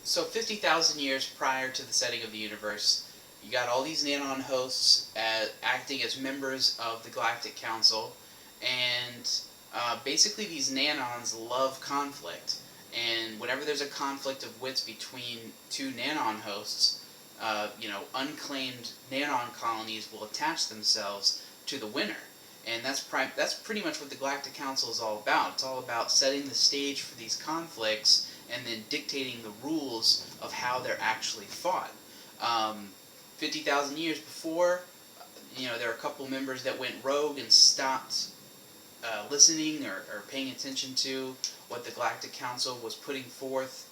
So 50,000 years prior to the setting of the universe, you got all these Nanon hosts acting as members of the Galactic Council, and basically these Nanons love conflict. And whenever there's a conflict of wits between two Nanon hosts, unclaimed Nanon colonies will attach themselves to the winner. And that's pretty much what the Galactic Council is all about. It's all about setting the stage for these conflicts and then dictating the rules of how they're actually fought. 50,000 years before, there are a couple members that went rogue and stopped listening or paying attention to what the Galactic Council was putting forth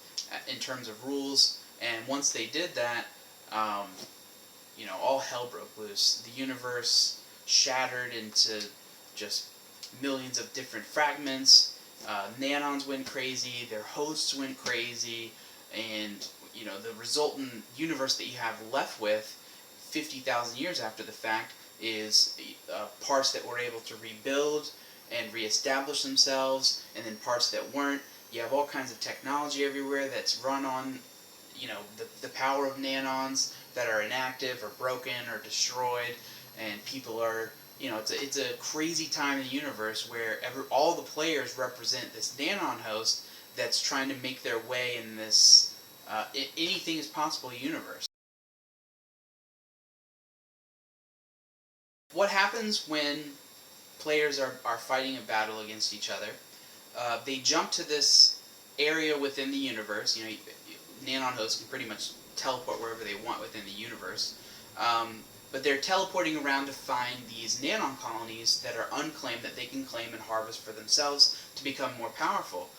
in terms of rules. And once they did that, all hell broke loose. The universe shattered into just millions of different fragments. Nanons went crazy, their hosts went crazy, and the resultant universe that you have left with 50,000 years after the fact is parts that were able to rebuild and reestablish themselves, and then parts that weren't. You have all kinds of technology everywhere that's run on the power of nanons that are inactive or broken or destroyed, and people are it's a crazy time in the universe where all the players represent this Nanon host that's trying to make their way in this anything is possible universe. What happens when players are fighting a battle against each other? They jump to this area within the universe. Nanon hosts can pretty much teleport wherever they want within the universe. But they're teleporting around to find these Nanon colonies that are unclaimed that they can claim and harvest for themselves to become more powerful.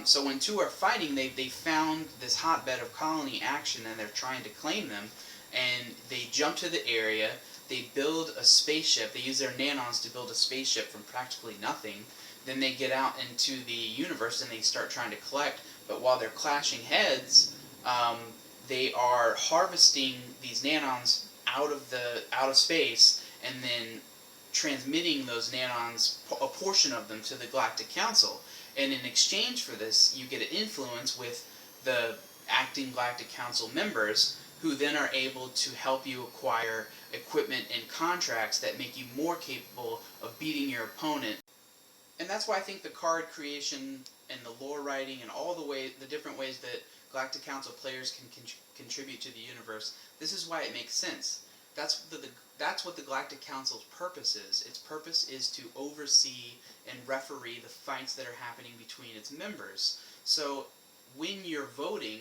So when two are fighting, they found this hotbed of colony action and they're trying to claim them. And they jump to the area, they build a spaceship, they use their nanons to build a spaceship from practically nothing. Then they get out into the universe and they start trying to collect. But while they're clashing heads, they are harvesting these nanons out of space and then transmitting those nanons, a portion of them, to the Galactic Council. And in exchange for this, you get an influence with the acting Galactic Council members, who then are able to help you acquire equipment and contracts that make you more capable of beating your opponent. And that's why I think the card creation and the lore writing and all the different ways that Galactic Council players can contribute to the universe, this is why it makes sense. That's what the Galactic Council's purpose is. Its purpose is to oversee and referee the fights that are happening between its members. So when you're voting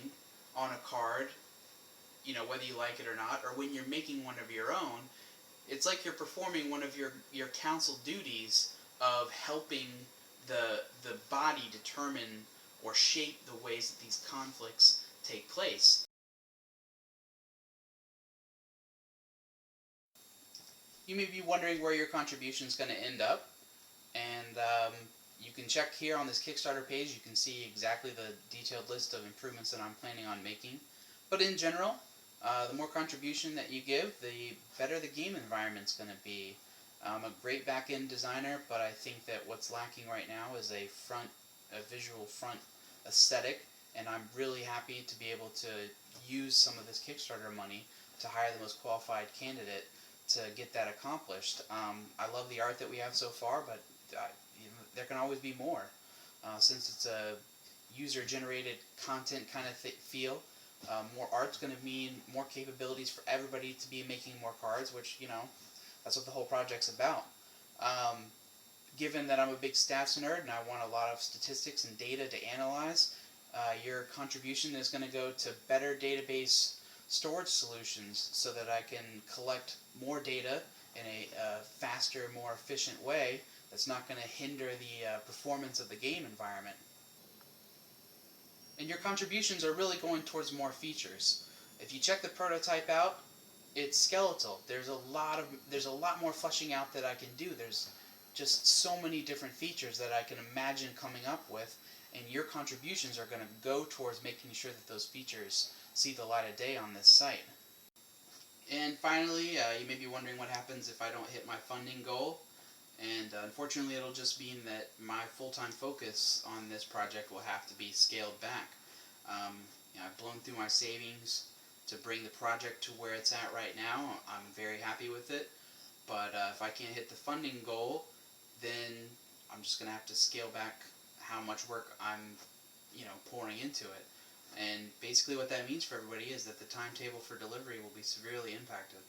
on a card, whether you like it or not, or when you're making one of your own, it's like you're performing one of your council duties of helping the body determine or shape the ways that these conflicts take place. You may be wondering where your contribution is going to end up, and you can check here on this Kickstarter page. You can see exactly the detailed list of improvements that I'm planning on making. But in general, the more contribution that you give, the better the game environment's going to be. I'm a great back-end designer, but I think that what's lacking right now is a visual front aesthetic, and I'm really happy to be able to use some of this Kickstarter money to hire the most qualified candidate to get that accomplished. I love the art that we have so far, but there can always be more. Since it's a user-generated content kind of feel, more art's going to mean more capabilities for everybody to be making more cards, which, that's what the whole project's about. Given that I'm a big stats nerd and I want a lot of statistics and data to analyze, your contribution is going to go to better database storage solutions so that I can collect more data in a faster, more efficient way that's not going to hinder the performance of the game environment. And your contributions are really going towards more features. If you check the prototype out, it's skeletal. There's a lot more fleshing out that I can do. There's just so many different features that I can imagine coming up with, and your contributions are going to go towards making sure that those features see the light of day on this site. And finally, you may be wondering what happens if I don't hit my funding goal. And unfortunately, it'll just mean that my full-time focus on this project will have to be scaled back. I've blown through my savings to bring the project to where it's at right now. I'm very happy with it. But if I can't hit the funding goal, then I'm just going to have to scale back how much work I'm, pouring into it. And basically what that means for everybody is that the timetable for delivery will be severely impacted.